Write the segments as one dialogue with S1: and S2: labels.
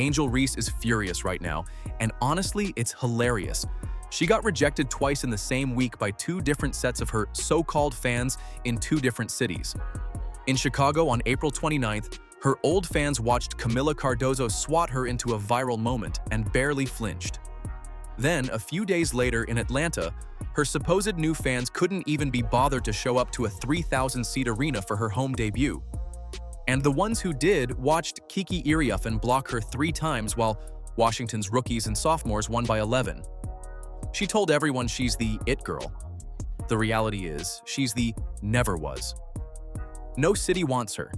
S1: Angel Reese is furious right now, and honestly, it's hilarious. She got rejected twice in the same week by two different sets of her so-called fans in two different cities. In Chicago on April 29th, her old fans watched Kamilla Cardoso swat her into a viral moment and barely flinched. Then, a few days later in Atlanta, her supposed new fans couldn't even be bothered to show up to a 3,000-seat arena for her home debut. And the ones who did watched Kiki Iriafen block her 3 times while Washington's rookies and sophomores won by 11. She told everyone she's the it girl. The reality is, she's the never was. No city wants her.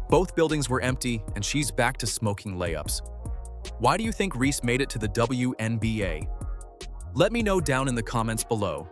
S1: Both buildings were empty, and she's back to smoking layups. Why do you think Reese made it to the WNBA? Let me know down in the comments below.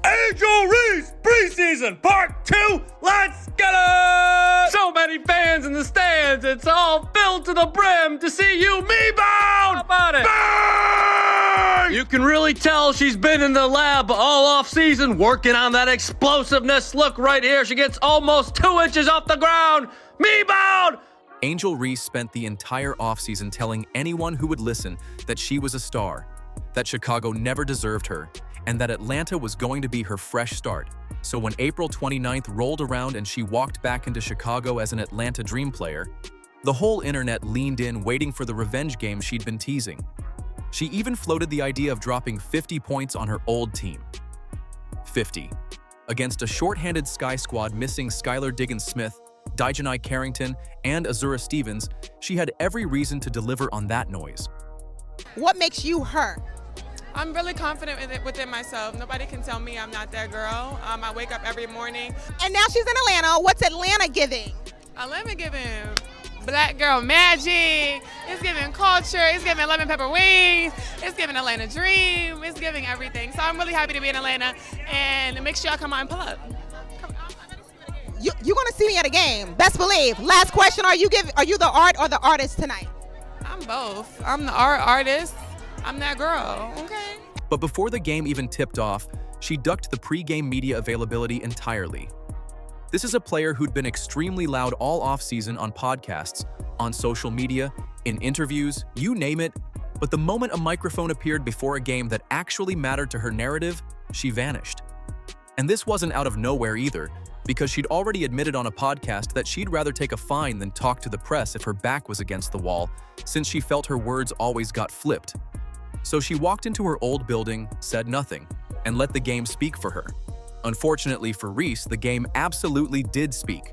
S2: Angel Reese preseason part 2. Let's get it! So many fans in the stands. It's all filled to the brim to see you me-bound. How about it? Bang! You can really tell she's been in the lab all off season working on that explosiveness. Look right here. She gets almost 2 inches off the ground. Me-bound!
S1: Angel Reese spent the entire offseason telling anyone who would listen that she was a star, that Chicago never deserved her, and that Atlanta was going to be her fresh start. So when April 29th rolled around and she walked back into Chicago as an Atlanta Dream player, the whole internet leaned in waiting for the revenge game she'd been teasing. She even floated the idea of dropping 50 points on her old team. 50. Against a short-handed Sky squad missing Skylar Diggins-Smith, Dijanai Carrington, and Azura Stevens, she had every reason to deliver on that noise.
S3: What makes you her?
S4: I'm really confident within myself. Nobody can tell me I'm not that girl. I wake up every morning.
S3: And now she's in Atlanta. What's Atlanta giving?
S4: Atlanta giving black girl magic. It's giving culture. It's giving lemon pepper wings. It's giving Atlanta dream. It's giving everything. So I'm really happy to be in Atlanta. And make sure y'all come out and pull up.
S3: You're gonna see me at a game. Best believe. Last question: Are you the art or the artist tonight?
S4: I'm both. I'm the artist. I'm that girl, okay?
S1: But before the game even tipped off, she ducked the pre-game media availability entirely. This is a player who'd been extremely loud all off-season on podcasts, on social media, in interviews, you name it, but the moment a microphone appeared before a game that actually mattered to her narrative, she vanished. And this wasn't out of nowhere either, because she'd already admitted on a podcast that she'd rather take a fine than talk to the press if her back was against the wall, since she felt her words always got flipped. So she walked into her old building, said nothing, and let the game speak for her. Unfortunately for Reese, the game absolutely did speak.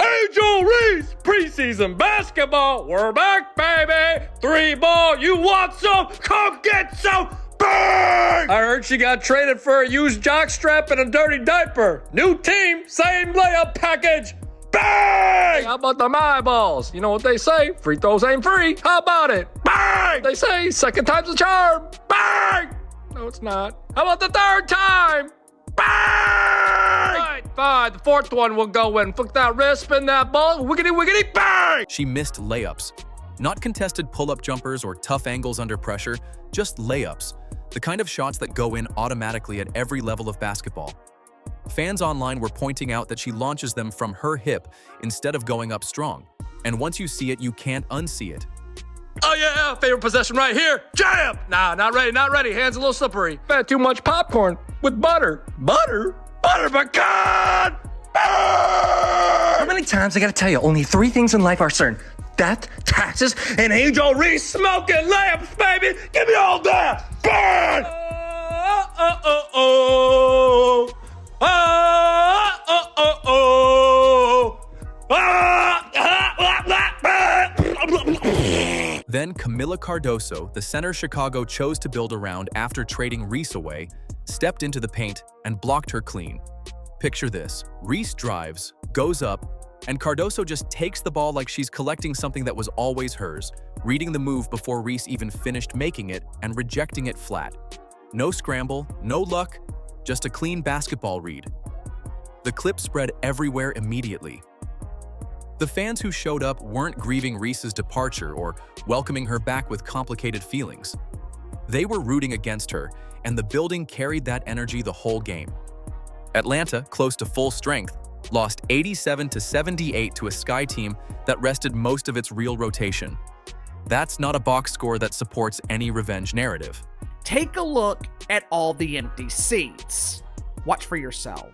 S2: Angel Reese preseason basketball. We're back, baby. 3 ball. You want some? Come get some. Bang! I heard she got traded for a used jockstrap and a dirty diaper. New team, same layup package. Bang! How about them eyeballs? You know what they say? Free throws ain't free. How about it? Bang! They say second time's a charm. Bang! No, it's not. How about the 3rd time? Bang! Fine. The 4th one will go in. Flick that wrist, spin that ball. Wiggity, wiggity, bang!
S1: She missed layups. Not contested pull-up jumpers or tough angles under pressure, just layups. The kind of shots that go in automatically at every level of basketball. Fans online were pointing out that she launches them from her hip instead of going up strong. And once you see it, you can't unsee it.
S2: Oh yeah, favorite possession right here. Jam! Nah, not ready. Hands a little slippery. Had too much popcorn with butter. Butter pecan!
S5: How many times I gotta tell you, only 3 things in life are certain. Death, taxes,
S2: And Angel Reese smoking lamps, baby. Give me all that. Burn!
S1: Then Kamilla Cardoso, the center Chicago chose to build around after trading Reese away, stepped into the paint and blocked her clean. Picture this: Reese drives, goes up, and Cardoso just takes the ball like she's collecting something that was always hers, reading the move before Reese even finished making it and rejecting it flat. No scramble, no luck, just a clean basketball read. The clip spread everywhere immediately. The fans who showed up weren't grieving Reese's departure or welcoming her back with complicated feelings. They were rooting against her, and the building carried that energy the whole game. Atlanta, close to full strength, lost 87-78 to a Sky team that rested most of its real rotation. That's not a box score that supports any revenge narrative.
S6: Take a look at all the empty seats. Watch for yourself.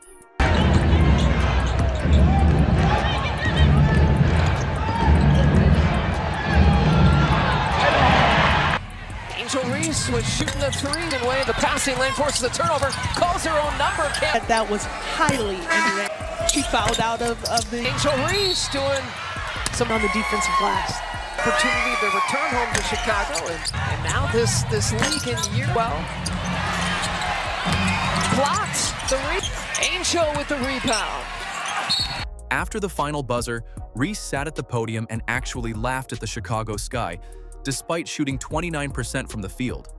S7: Angel Reese was shooting the three and way the passing lane, forces a turnover, calls her own number.
S8: That was highly indirect. She fouled out of the
S7: Angel Reese doing
S8: some on the defensive glass.
S7: opportunity to return home to Chicago, and now this league in year 12. Blocks the Angel with the rebound.
S1: After the final buzzer, Reese sat at the podium and actually laughed at the Chicago sky, despite shooting 29% from the field.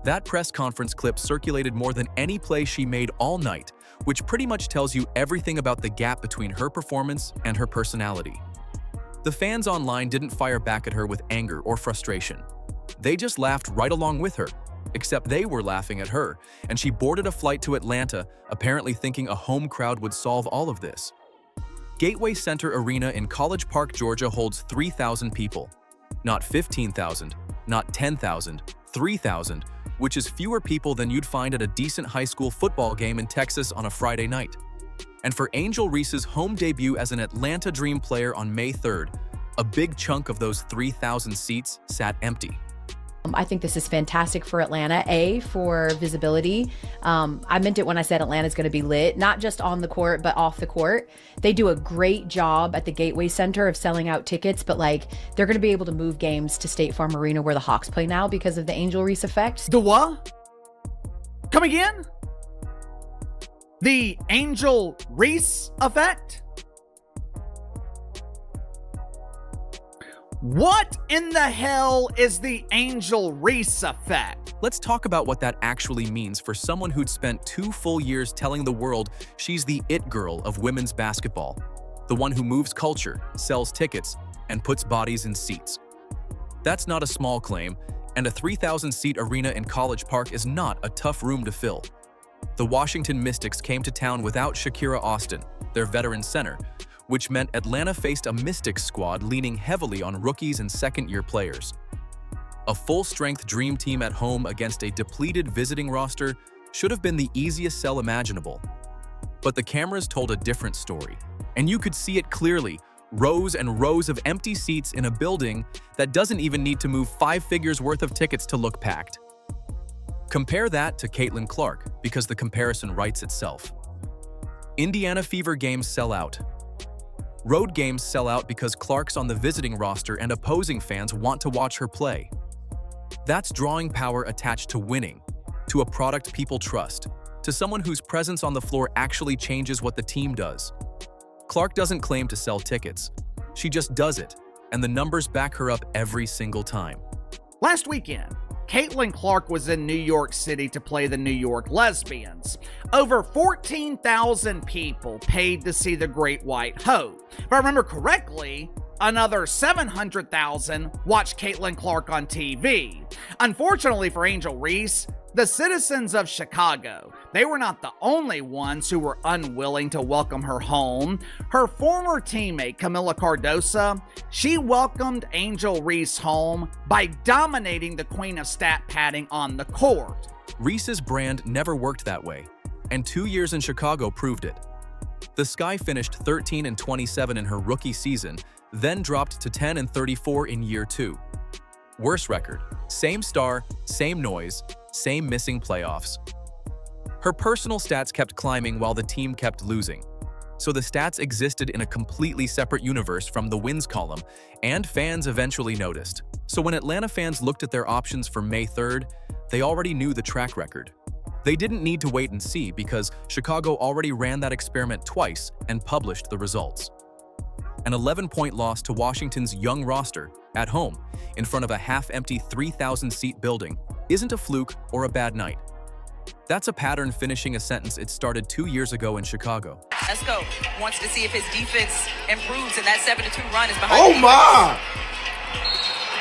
S1: That press conference clip circulated more than any play she made all night, which pretty much tells you everything about the gap between her performance and her personality. The fans online didn't fire back at her with anger or frustration. They just laughed right along with her, except they were laughing at her, and she boarded a flight to Atlanta, apparently thinking a home crowd would solve all of this. Gateway Center Arena in College Park, Georgia holds 3,000 people. Not 15,000, not 10,000, 3,000, which is fewer people than you'd find at a decent high school football game in Texas on a Friday night. And for Angel Reese's home debut as an Atlanta Dream player on May 3rd, a big chunk of those 3,000 seats sat empty.
S9: I think this is fantastic for Atlanta, for visibility. I meant it when I said Atlanta's going to be lit, not just on the court, but off the court. They do a great job at the Gateway Center of selling out tickets, but they're going to be able to move games to State Farm Arena where the Hawks play now because of the Angel Reese effect.
S6: The what? Come again? The Angel Reese effect? What in the hell is the Angel Reese effect?
S1: Let's talk about what that actually means for someone who'd spent 2 full years telling the world she's the it girl of women's basketball, the one who moves culture, sells tickets, and puts bodies in seats. That's not a small claim, and a 3,000-seat arena in College Park is not a tough room to fill. The Washington Mystics came to town without Shakira Austin, their veteran center, which meant Atlanta faced a Mystics squad leaning heavily on rookies and second-year players. A full-strength dream team at home against a depleted visiting roster should have been the easiest sell imaginable. But the cameras told a different story, and you could see it clearly, rows and rows of empty seats in a building that doesn't even need to move 5 figures worth of tickets to look packed. Compare that to Caitlin Clark, because the comparison writes itself. Indiana Fever games sell out. Road games sell out because Clark's on the visiting roster and opposing fans want to watch her play. That's drawing power attached to winning, to a product people trust, to someone whose presence on the floor actually changes what the team does. Clark doesn't claim to sell tickets. She just does it, and the numbers back her up every single time.
S6: Last weekend, Caitlin Clark was in New York City to play the New York Lesbians. Over 14,000 people paid to see the Great White Hope. If I remember correctly, another 700,000 watched Caitlin Clark on TV. Unfortunately for Angel Reese, the citizens of Chicago, they were not the only ones who were unwilling to welcome her home. Her former teammate, Kamilla Cardoso, she welcomed Angel Reese home by dominating the queen of stat padding on the court.
S1: Reese's brand never worked that way, and 2 years in Chicago proved it. The Sky finished 13-27 in her rookie season, then dropped to 10-34 in year 2. Worse record, same star, same noise, same missing playoffs. Her personal stats kept climbing while the team kept losing. So the stats existed in a completely separate universe from the wins column, and fans eventually noticed. So when Atlanta fans looked at their options for May 3rd, they already knew the track record. They didn't need to wait and see because Chicago already ran that experiment twice and published the results. An 11-point loss to Washington's young roster at home in front of a half-empty 3,000-seat building isn't a fluke or a bad night. That's a pattern finishing a sentence it started 2 years ago in Chicago.
S10: Let's go. Wants to see if his defense improves, and that 7-2 run is behind.
S11: Oh my!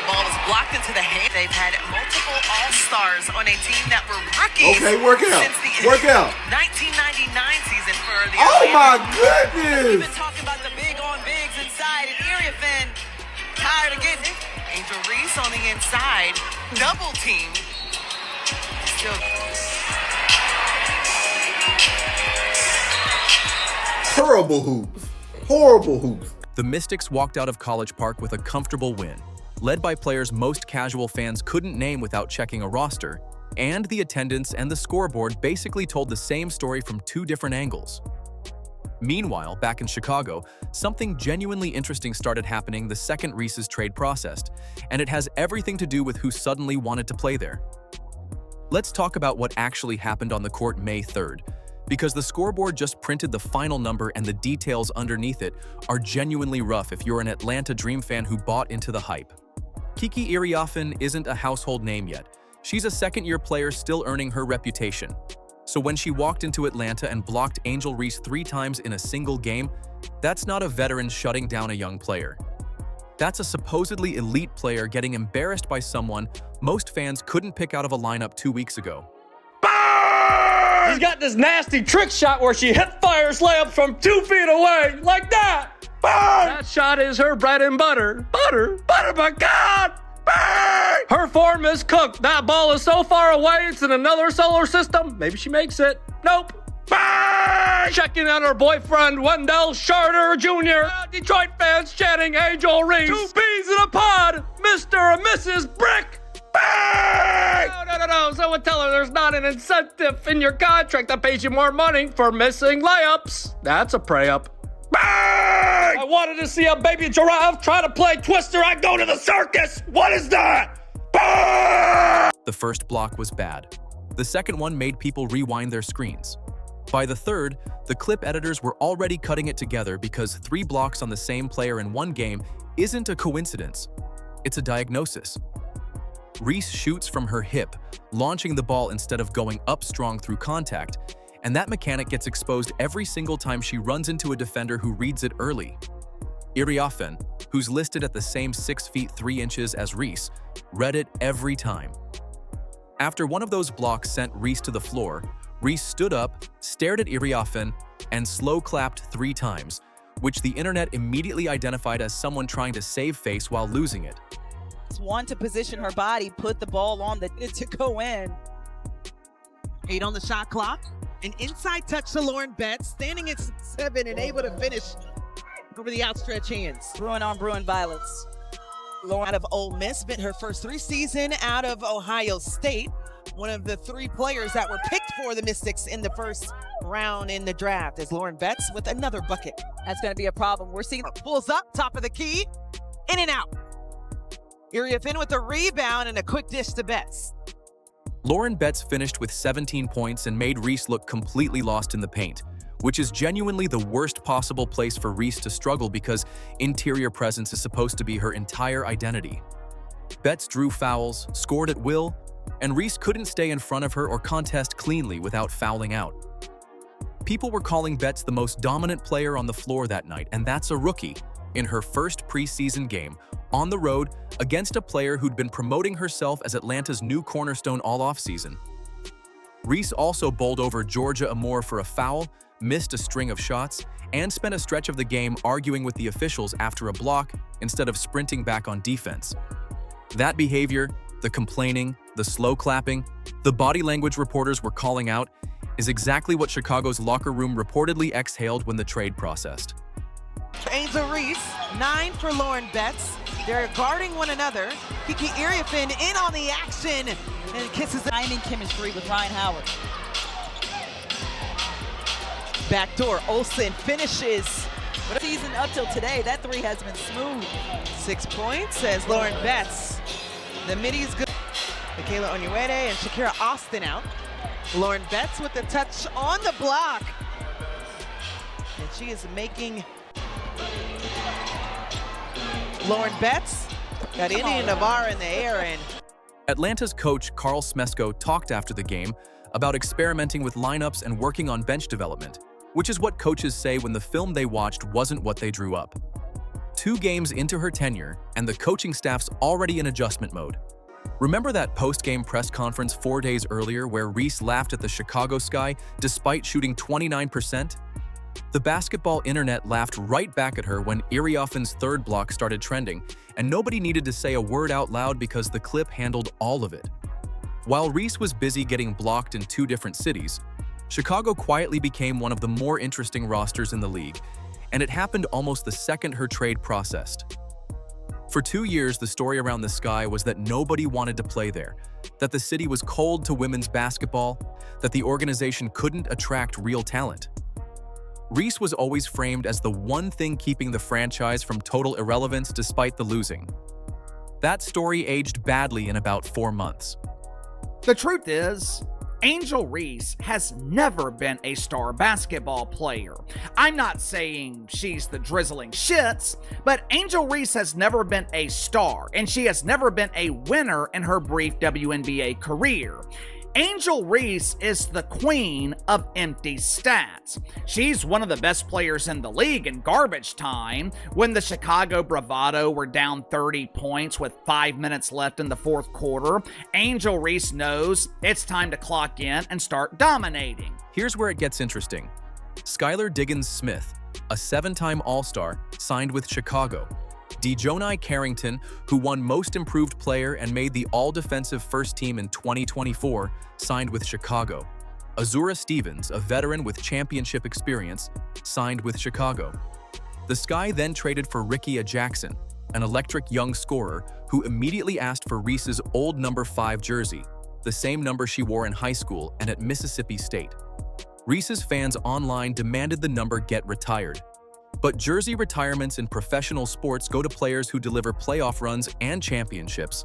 S10: Ball was blocked into the hand. They've had multiple all-stars on a team that were rookies.
S11: Okay, work out.
S10: Since the
S11: Work out.
S10: 1999 season for the
S11: Oh my
S10: We've
S11: goodness!
S10: been talking about the big on bigs inside, and Iriafen tired of getting Angel Reese on the inside, double team. Still.
S11: Horrible hoops. Horrible hoops.
S1: The Mystics walked out of College Park with a comfortable win, led by players most casual fans couldn't name without checking a roster, and the attendance and the scoreboard basically told the same story from two different angles. Meanwhile, back in Chicago, something genuinely interesting started happening the second Reese's trade processed, and it has everything to do with who suddenly wanted to play there. Let's talk about what actually happened on the court May 3rd, because the scoreboard just printed the final number and the details underneath it are genuinely rough if you're an Atlanta Dream fan who bought into the hype. Kiki Iriafen isn't a household name yet. She's a second-year player still earning her reputation. So when she walked into Atlanta and blocked Angel Reese 3 times in a single game, that's not a veteran shutting down a young player. That's a supposedly elite player getting embarrassed by someone most fans couldn't pick out of a lineup 2 weeks ago.
S2: She's got this nasty trick shot where she hip fires layups from 2 feet away, like that. That shot is her bread and butter. Butter, my God. Her form is cooked. That ball is so far away, it's in another solar system. Maybe she makes it. Nope. Checking on her boyfriend, Wendell Shorter Jr. Detroit fans chanting Angel Reese. 2 peas in a pod, Mr. and Mrs. Brick. No. Someone tell her there's not an incentive in your contract that pays you more money for missing layups. That's a prey up. I wanted to see a baby giraffe try to play Twister. I go to the circus. What is that?
S1: The first block was bad. The second one made people rewind their screens. By the third, the clip editors were already cutting it together because 3 blocks on the same player in one game isn't a coincidence. It's a diagnosis. Reese shoots from her hip, launching the ball instead of going up strong through contact, and that mechanic gets exposed every single time she runs into a defender who reads it early. Iriafen, who's listed at the same 6 feet 3 inches as Reese, read it every time. After one of those blocks sent Reese to the floor, Reese stood up, stared at Iriafen, and slow clapped 3 times, which the internet immediately identified as someone trying to save face while losing it.
S12: One to position her body, put the ball on the to go in.
S13: 8 on the shot clock. An inside touch to Lauren Betts, standing at 7 and able to finish over the outstretched hands.
S12: Bruin on Bruin violence. Lauren out of Ole Miss, spent her first 3 seasons out of Ohio State. One of the 3 players that were picked for the Mystics in the first round in the draft is Lauren Betts with another bucket. That's going to be a problem. We're seeing pulls up, top of the key, in and out. Iriafen with a rebound and a quick dish to Betts.
S1: Lauren Betts finished with 17 points and made Reese look completely lost in the paint, which is genuinely the worst possible place for Reese to struggle because interior presence is supposed to be her entire identity. Betts drew fouls, scored at will, and Reese couldn't stay in front of her or contest cleanly without fouling out. People were calling Betts the most dominant player on the floor that night, and that's a rookie in her first preseason game on the road against a player who'd been promoting herself as Atlanta's new cornerstone all offseason. Reese also bowled over Georgia Amore for a foul, missed a string of shots, and spent a stretch of the game arguing with the officials after a block instead of sprinting back on defense. That behavior, the complaining, the slow clapping, the body language reporters were calling out, is exactly what Chicago's locker room reportedly exhaled when the trade processed.
S12: Angel Reese, 9 for Lauren Betts. They're guarding one another. Kiki Iriafen in on the action and kisses the timing chemistry with Ryan Howard. Backdoor, Olsen finishes. But season up till today, that 3 has been smooth. 6 points as Lauren Betts. The middy's good. Michaela Onyenuede and Shakira Austin out. Lauren Betts with the touch on the block. And she is making Lauren Betts got Indian Navarre in the air. And
S1: Atlanta's coach Carl Smesko talked after the game about experimenting with lineups and working on bench development, which is what coaches say when the film they watched wasn't what they drew up. 2 games into her tenure, and the coaching staff's already in adjustment mode. Remember that post-game press conference 4 days earlier where Reese laughed at the Chicago sky despite shooting 29%? The basketball internet laughed right back at her when Iriafen's third block started trending, and nobody needed to say a word out loud because the clip handled all of it. While Reese was busy getting blocked in 2 different cities, Chicago quietly became one of the more interesting rosters in the league, and it happened almost the second her trade processed. For 2 years, the story around the Sky was that nobody wanted to play there, that the city was cold to women's basketball, that the organization couldn't attract real talent. Reese was always framed as the one thing keeping the franchise from total irrelevance despite the losing. That story aged badly in about 4 months.
S6: The truth is, Angel Reese has never been a star basketball player. I'm not saying she's the drizzling shits, but Angel Reese has never been a star, and she has never been a winner in her brief WNBA career. Angel Reese is the queen of empty stats. She's one of the best players in the league in garbage time. When the Chicago Bravado were down 30 points with 5 minutes left in the fourth quarter, Angel Reese knows it's time to clock in and start dominating.
S1: Here's where it gets interesting. Skylar Diggins-Smith, a 7-time All-Star, signed with Chicago. Dejounte Carrington, who won Most Improved Player and made the All-Defensive First Team in 2024, signed with Chicago. Azura Stevens, a veteran with championship experience, signed with Chicago. The Sky then traded for Ricky Jackson, an electric young scorer who immediately asked for Reese's old number 5 jersey, the same number she wore in high school and at Mississippi State. Reese's fans online demanded the number get retired. But jersey retirements in professional sports go to players who deliver playoff runs and championships.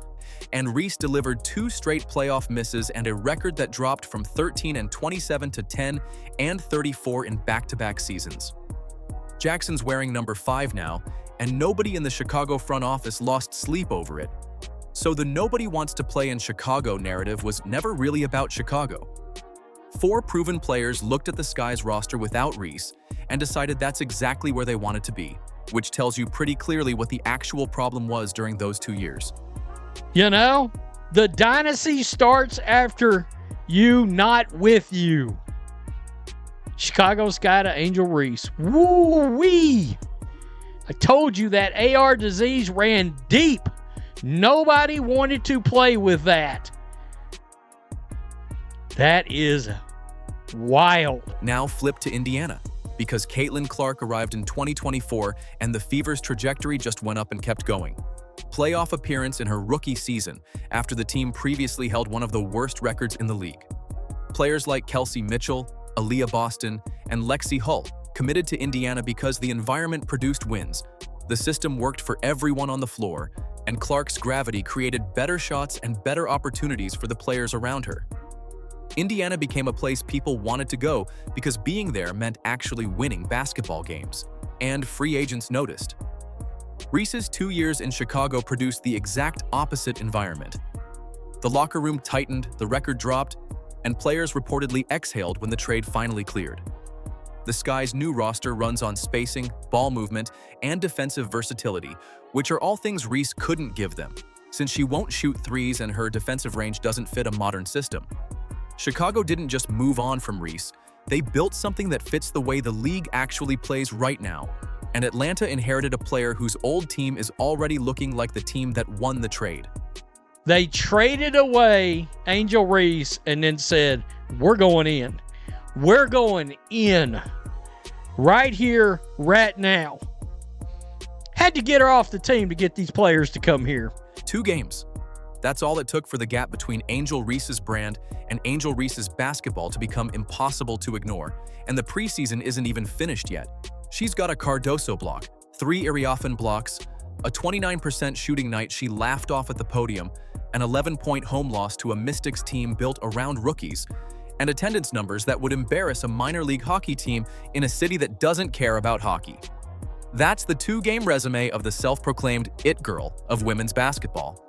S1: And Reese delivered 2 straight playoff misses and a record that dropped from 13 and 27 to 10 and 34 in back-to-back seasons. Jackson's wearing number 5 now, and nobody in the Chicago front office lost sleep over it. So the nobody wants to play in Chicago narrative was never really about Chicago. 4 proven players looked at the Sky's roster without Reese and decided that's exactly where they wanted to be, which tells you pretty clearly what the actual problem was during those 2 years.
S14: You know, the dynasty starts after you, not with you. Chicago Sky to Angel Reese. Woo-wee! I told you that AR disease ran deep. Nobody wanted to play with that. That is wild.
S1: Now flip to Indiana, because Caitlin Clark arrived in 2024 and the Fever's trajectory just went up and kept going. Playoff appearance in her rookie season after the team previously held one of the worst records in the league. Players like Kelsey Mitchell, Aaliyah Boston, and Lexi Hull committed to Indiana because the environment produced wins. The system worked for everyone on the floor, and Clark's gravity created better shots and better opportunities for the players around her. Indiana became a place people wanted to go because being there meant actually winning basketball games, and free agents noticed. Reese's 2 years in Chicago produced the exact opposite environment. The locker room tightened, the record dropped, and players reportedly exhaled when the trade finally cleared. The Sky's new roster runs on spacing, ball movement, and defensive versatility, which are all things Reese couldn't give them, since she won't shoot threes and her defensive range doesn't fit a modern system. Chicago didn't just move on from Reese, they built something that fits the way the league actually plays right now. And Atlanta inherited a player whose old team is already looking like the team that won the trade.
S14: They traded away Angel Reese and then said, we're going in. We're going in. Right here, right now. Had to get her off the team to get these players to come here.
S1: 2 games. That's all it took for the gap between Angel Reese's brand and Angel Reese's basketball to become impossible to ignore, and the preseason isn't even finished yet. She's got a Cardoso block, 3 Iriafen blocks, a 29% shooting night she laughed off at the podium, an 11-point home loss to a Mystics team built around rookies, and attendance numbers that would embarrass a minor league hockey team in a city that doesn't care about hockey. That's the 2-game resume of the self-proclaimed it girl of women's basketball.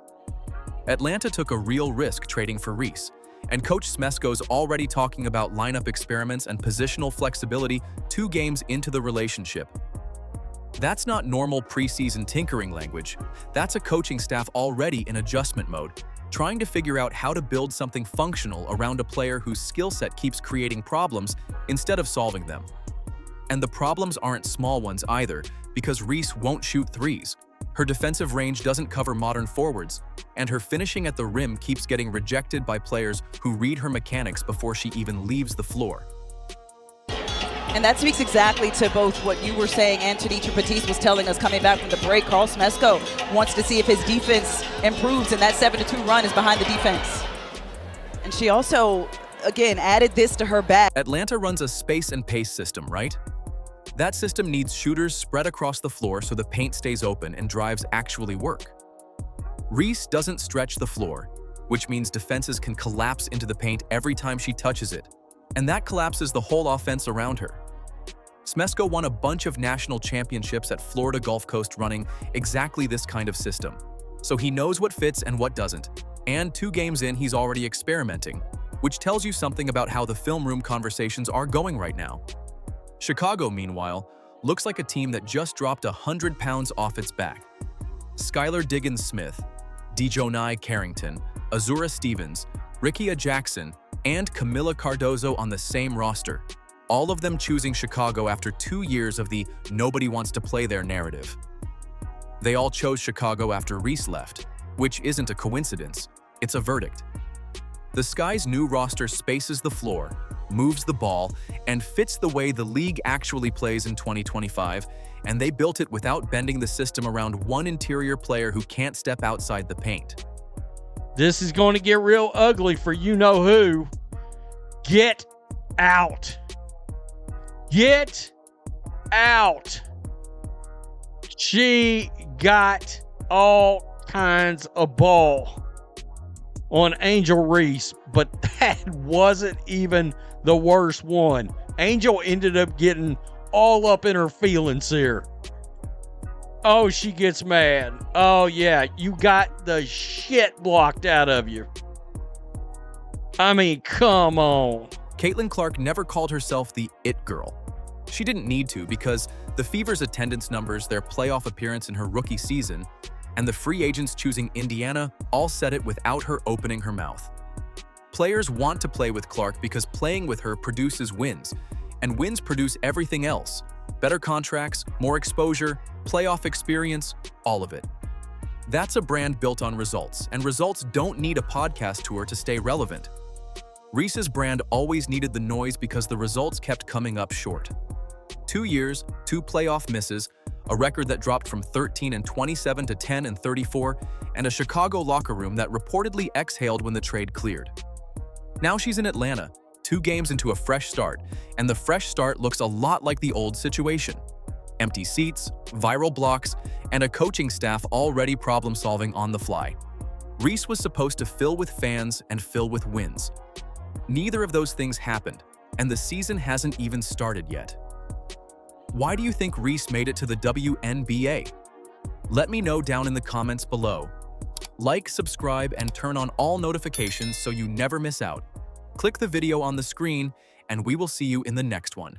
S1: Atlanta took a real risk trading for Reese, and Coach Smesko's already talking about lineup experiments and positional flexibility 2 games into the relationship. That's not normal preseason tinkering language. That's a coaching staff already in adjustment mode, trying to figure out how to build something functional around a player whose skill set keeps creating problems instead of solving them. And the problems aren't small ones either, because Reese won't shoot threes. Her defensive range doesn't cover modern forwards, and her finishing at the rim keeps getting rejected by players who read her mechanics before she even leaves the floor.
S15: And that speaks exactly to both what you were saying and Tanisha Batiste was telling us coming back from the break. Carl Smesko wants to see if his defense improves, and that 7-2 run is behind the defense. And she also, again, added this to her bag.
S1: Atlanta runs a space and pace system, right? That system needs shooters spread across the floor so the paint stays open and drives actually work. Reese doesn't stretch the floor, which means defenses can collapse into the paint every time she touches it, and that collapses the whole offense around her. Smesko won a bunch of national championships at Florida Gulf Coast running exactly this kind of system, so he knows what fits and what doesn't, and 2 games in he's already experimenting, which tells you something about how the film room conversations are going right now. Chicago, meanwhile, looks like a team that just dropped 100 pounds off its back. Skylar Diggins-Smith, Dejonai Carrington, Azura Stevens, Rickea Jackson, and Kamilla Cardoso on the same roster, all of them choosing Chicago after 2 years of the "nobody wants to play there" narrative. They all chose Chicago after Reese left, which isn't a coincidence, it's a verdict. The Sky's new roster spaces the floor, moves the ball, and fits the way the league actually plays in 2025, and they built it without bending the system around one interior player who can't step outside the paint.
S14: This is going to get real ugly for you-know-who. Get out. Get out. She got all kinds of ball on Angel Reese, but that wasn't even the worst one. Angel ended up getting all up in her feelings here. Oh, she gets mad. Oh, yeah, you got the shit blocked out of you. I mean, come on.
S1: Caitlin Clark never called herself the It Girl. She didn't need to, because the Fever's attendance numbers, their playoff appearance in her rookie season, and the free agents choosing Indiana all said it without her opening her mouth. Players want to play with Clark because playing with her produces wins, and wins produce everything else. Better contracts, more exposure, playoff experience, all of it. That's a brand built on results, and results don't need a podcast tour to stay relevant. Reese's brand always needed the noise because the results kept coming up short. 2 years, 2 playoff misses, a record that dropped from 13-27 to 10-34, and a Chicago locker room that reportedly exhaled when the trade cleared. Now she's in Atlanta, 2 games into a fresh start, and the fresh start looks a lot like the old situation. Empty seats, viral blocks, and a coaching staff already problem-solving on the fly. Reese was supposed to fill with fans and fill with wins. Neither of those things happened, and the season hasn't even started yet. Why do you think Reese made it to the WNBA? Let me know down in the comments below. Like, subscribe, and turn on all notifications so you never miss out. Click the video on the screen, and we will see you in the next one.